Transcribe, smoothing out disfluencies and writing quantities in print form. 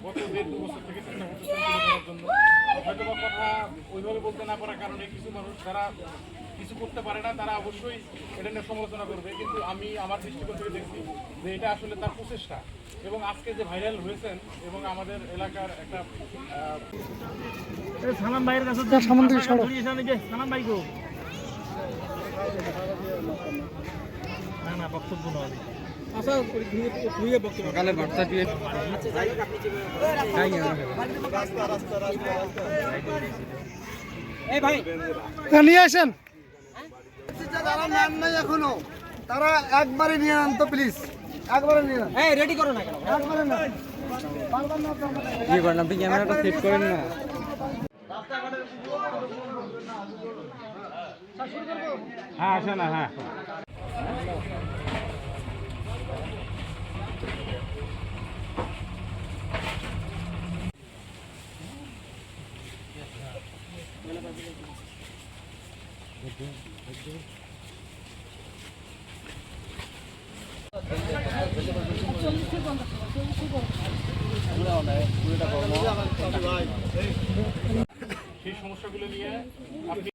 গত 1.5-2 বছর থেকে চেষ্টা করতেছেন তুলে ধরার জন্য। হয়তো বা কথা ওইভাবে বলতে না পারার কারণে কিছু মানুষ যারা কিছু করতে পারে না তারা অবশ্যই এটা নিয়ে সমালোচনা করবে, কিন্তু আমি আমার দৃষ্টিকোণ থেকে দেখছি যে এটা আসলে তার প্রচেষ্টা। এবং আজকে যে ভাইরাল হয়েছেন এবং আমাদের এলাকার একটা সালাম ভাইয়ের কাছে সালাম ভাই গো না না বক্তব্য নয় সকালে বার্তা দিয়ে নিয়ে আসেন যারা নেন নাই এখনো তারা একবারে নিয়ে আন তো প্লিজ, একবারে নিয়ে আন। রেডি করো না কেন একবারে না কি করেন আপনি ক্যামেরাটা সেট করেন না হ্যাঁ আসে না হ্যাঁ সেই সমস্যাগুলো নিয়ে আপনি